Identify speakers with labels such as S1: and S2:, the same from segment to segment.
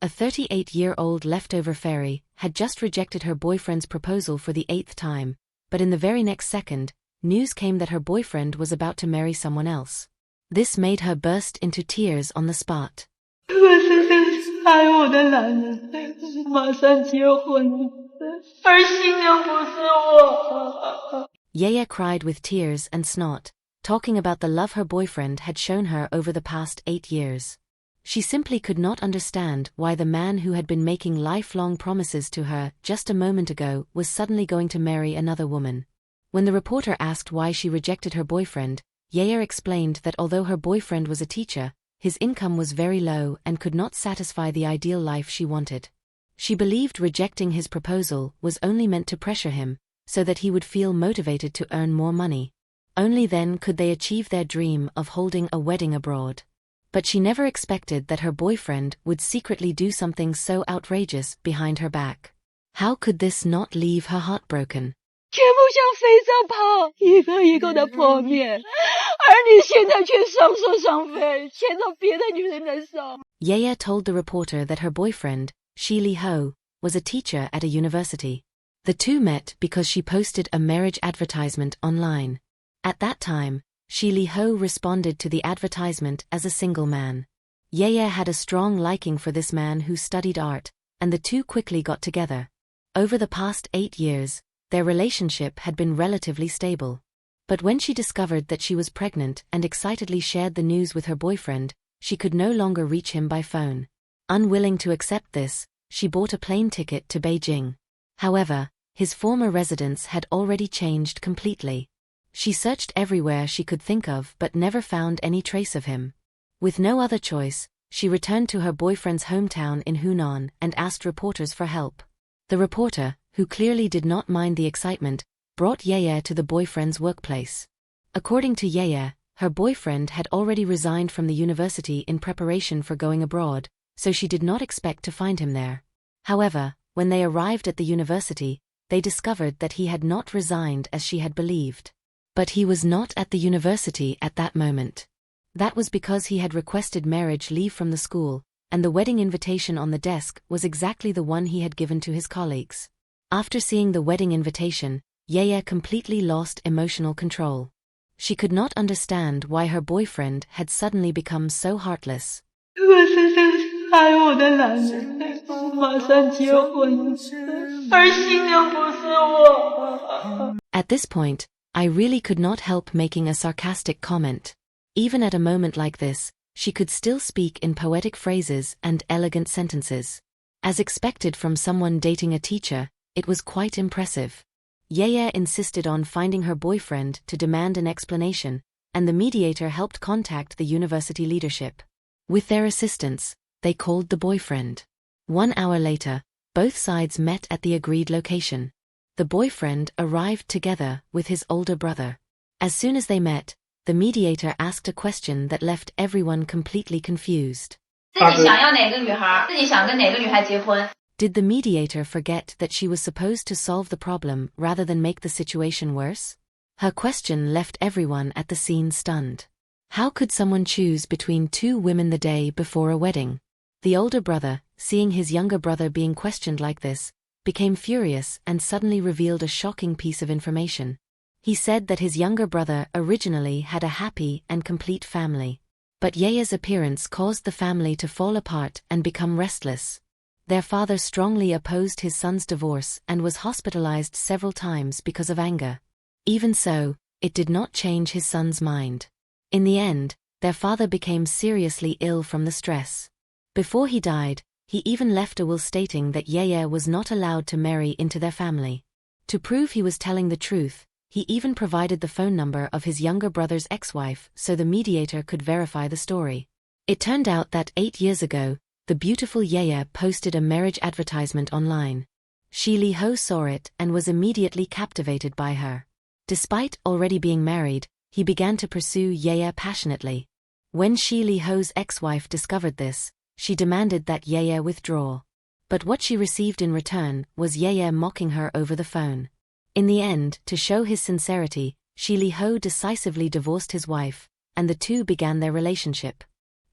S1: A 38-year-old leftover fairy had just rejected her boyfriend's proposal for the 8th time, but in the very next second, news came that her boyfriend was about to marry someone else. This made her burst into tears on the spot. Yaya cried with tears and snot, talking about the love her boyfriend had shown her over the past 8 years. She simply could not understand why the man who had been making lifelong promises to her just a moment ago was suddenly going to marry another woman. When the reporter asked why she rejected her boyfriend, Yaya explained that although her boyfriend was a teacher, his income was very low and could not satisfy the ideal life she wanted. She believed rejecting his proposal was only meant to pressure him, so that he would feel motivated to earn more money. Only then could they achieve their dream of holding a wedding abroad. But she never expected that her boyfriend would secretly do something so outrageous behind her back. How could this not leave her heartbroken? Yaya told the reporter that her boyfriend, Shi Li-ho, was a teacher at a university. The two met because she posted a marriage advertisement online. At that time, Shi Li-ho responded to the advertisement as a single man. Yaya had a strong liking for this man who studied art, and the two quickly got together. Over the past 8 years, their relationship had been relatively stable. But when she discovered that she was pregnant and excitedly shared the news with her boyfriend, she could no longer reach him by phone. Unwilling to accept this, she bought a plane ticket to Beijing. However, his former residence had already changed completely. She searched everywhere she could think of but never found any trace of him. With no other choice, she returned to her boyfriend's hometown in Hunan and asked reporters for help. The reporter, who clearly did not mind the excitement, brought Yaya to the boyfriend's workplace. According to Yaya, her boyfriend had already resigned from the university in preparation for going abroad, so she did not expect to find him there. However, when they arrived at the university, they discovered that he had not resigned as she had believed. But he was not at the university at that moment. That was because he had requested marriage leave from the school, and the wedding invitation on the desk was exactly the one he had given to his colleagues. After seeing the wedding invitation, Yaya completely lost emotional control. She could not understand why her boyfriend had suddenly become so heartless. At this point, I really could not help making a sarcastic comment. Even at a moment like this, she could still speak in poetic phrases and elegant sentences. As expected from someone dating a teacher, it was quite impressive. Yaya insisted on finding her boyfriend to demand an explanation, and the mediator helped contact the university leadership. With their assistance, they called the boyfriend. 1 hour later, both sides met at the agreed location. The boyfriend arrived together with his older brother. As soon as they met, the mediator asked a question that left everyone completely confused. Did the mediator forget that she was supposed to solve the problem rather than make the situation worse? Her question left everyone at the scene stunned. How could someone choose between two women the day before a wedding? The older brother, seeing his younger brother being questioned like this, became furious and suddenly revealed a shocking piece of information. He said that his younger brother originally had a happy and complete family. But Yaya's appearance caused the family to fall apart and become restless. Their father strongly opposed his son's divorce and was hospitalized several times because of anger. Even so, it did not change his son's mind. In the end, their father became seriously ill from the stress. Before he died, he even left a will stating that Yaya was not allowed to marry into their family. To prove he was telling the truth, he even provided the phone number of his younger brother's ex-wife so the mediator could verify the story. It turned out that 8 years ago, the beautiful Yaya posted a marriage advertisement online. Shi Li-ho saw it and was immediately captivated by her. Despite already being married, he began to pursue Yaya passionately. When Shi Li-ho's ex-wife discovered this, she demanded that Yaya withdraw. But what she received in return was Yaya mocking her over the phone. In the end, to show his sincerity, Shi Li-ho decisively divorced his wife, and the two began their relationship.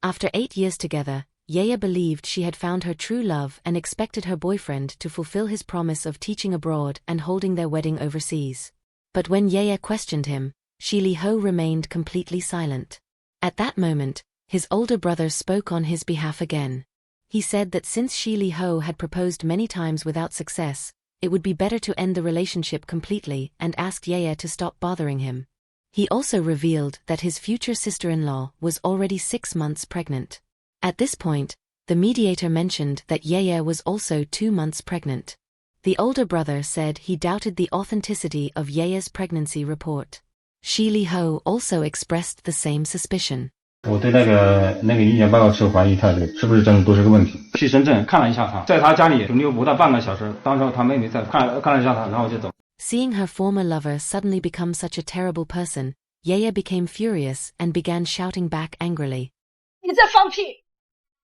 S1: After 8 years together, Yaya believed she had found her true love and expected her boyfriend to fulfill his promise of teaching abroad and holding their wedding overseas. But when Yaya questioned him, Shi Li-ho remained completely silent. At that moment, his older brother spoke on his behalf again. He said that since Shi Li-ho had proposed many times without success, it would be better to end the relationship completely and asked Yaya to stop bothering him. He also revealed that his future sister-in-law was already 6 months pregnant. At this point, the mediator mentioned that Yaya was also 2 months pregnant. The older brother said he doubted the authenticity of Yaya's pregnancy report. Shi Li-ho also expressed the same suspicion.
S2: 我对那个医检报告持怀疑态度，是不是真的都是个问题？去深圳看了一下他，在他家里停留不到半个小时，当时他妹妹在看了一下他，然后我就走。
S1: Seeing her former lover suddenly become such a terrible person, Yaya became furious and began shouting back angrily.
S3: 你在放屁！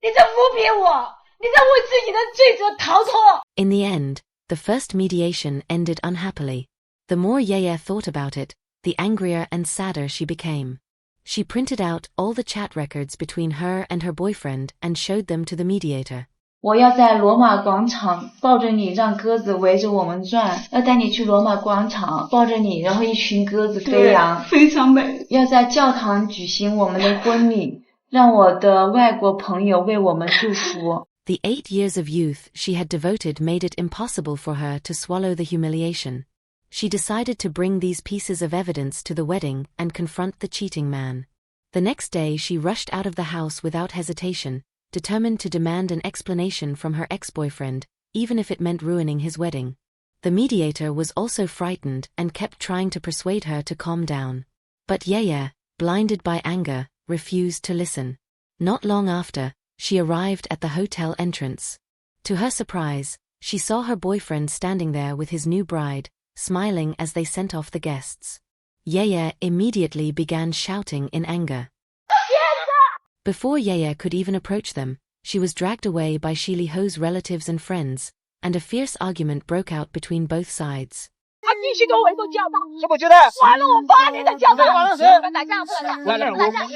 S3: 你在污蔑我！你在为自己的罪责逃脱！
S1: In the end, the first mediation ended unhappily. The more Yaya thought about it, the angrier and sadder she became. She printed out all the chat records between her and her boyfriend and showed them to the mediator.
S4: 我要在罗马广场抱着你，让鸽子围着我们转，要带你去罗马广场抱着你，然后一群鸽子飞扬，
S3: 非常美。
S4: 要在教堂举行我们的婚礼，让我的外国朋友为我们祝福。
S1: The 8 years of youth she had devoted made it impossible for her to swallow the humiliation. She decided to bring these pieces of evidence to the wedding and confront the cheating man. The next day she rushed out of the house without hesitation, determined to demand an explanation from her ex-boyfriend, even if it meant ruining his wedding. The mediator was also frightened and kept trying to persuade her to calm down. But Yaya, blinded by anger, refused to listen. Not long after, she arrived at the hotel entrance. To her surprise, she saw her boyfriend standing there with his new bride, smiling as they sent off the guests. Yaya immediately began shouting in anger. Before Yaya could even approach them, she was dragged away by Shi Li-ho's relatives and friends, and a fierce argument broke out between both sides.
S3: 他继续跟我一个叫道，
S2: 什么交代？
S3: 完了我8年的交道。
S2: 完了谁？
S3: 打架，
S2: 来，我
S3: 别放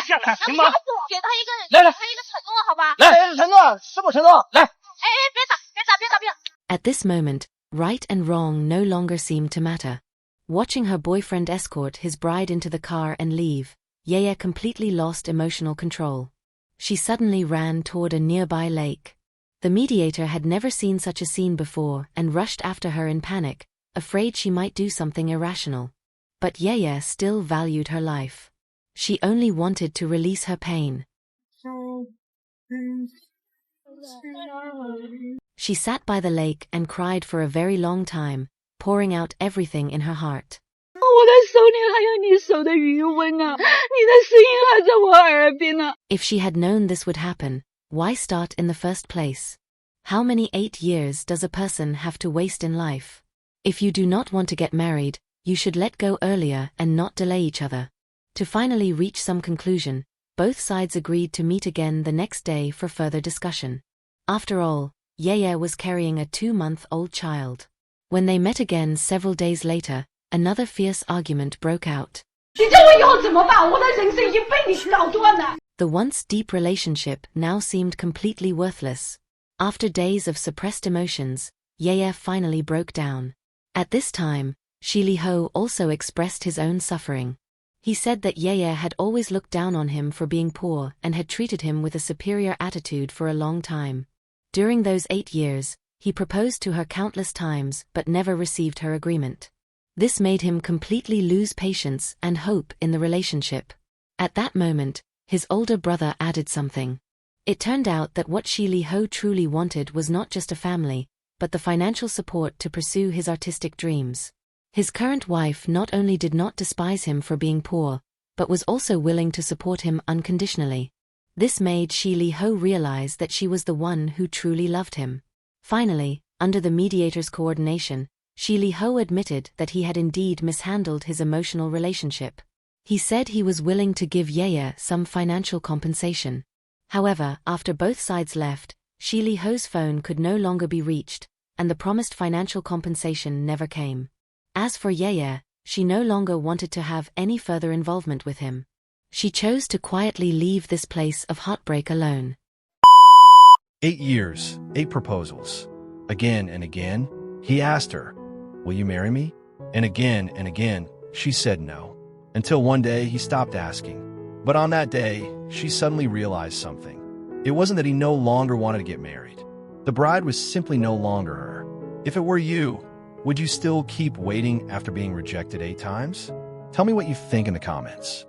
S3: 下来，行吗？给他一个承诺，好吧？
S2: 来，承诺，什么承诺？来。
S3: 别打。
S1: At this moment, right and wrong no longer seemed to matter. Watching her boyfriend escort his bride into the car and leave, Yaya completely lost emotional control. She suddenly ran toward a nearby lake. The mediator had never seen such a scene before and rushed after her in panic, afraid she might do something irrational. But Yaya still valued her life. She only wanted to release her pain. She sat by the lake and cried for a very long time, pouring out everything in her heart.
S3: 我的手里还有你手的余温啊，你的声音还在我耳边呢。
S1: If she had known this would happen, why start in the first place? How many 8 years does a person have to waste in life? If you do not want to get married, you should let go earlier and not delay each other. To finally reach some conclusion, both sides agreed to meet again the next day for further discussion. After all, Yaya was carrying a 2-month-old child. When they met again several days later, another fierce argument broke out.
S3: 你叫我以后怎么办？我的人生已经被你搞断了。
S1: The once deep relationship now seemed completely worthless. After days of suppressed emotions, Yaya finally broke down. At this time, Shi Li-ho also expressed his own suffering. He said that Yaya had always looked down on him for being poor and had treated him with a superior attitude for a long time. During those 8 years, he proposed to her countless times but never received her agreement. This made him completely lose patience and hope in the relationship. At that moment, his older brother added something. It turned out that what Shi Li-ho truly wanted was not just a family, but the financial support to pursue his artistic dreams. His current wife not only did not despise him for being poor, but was also willing to support him unconditionally. This made Shi Li-ho realize that she was the one who truly loved him. Finally, under the mediator's coordination, Shi Li-ho admitted that he had indeed mishandled his emotional relationship. He said he was willing to give Yaya some financial compensation. However, after both sides left, Shi Li-ho's phone could no longer be reached, and the promised financial compensation never came. As for Yaya, she no longer wanted to have any further involvement with him. she chose to quietly leave this place of heartbreak alone.
S5: 8 years, 8 proposals. Again and again, he asked her, "Will you marry me?" And again, she said no. Until one day, he stopped asking. But on that day, she suddenly realized something. It wasn't that he no longer wanted to get married. The bride was simply no longer her. If it were you, would you still keep waiting after being rejected 8 times? Tell me what you think in the comments.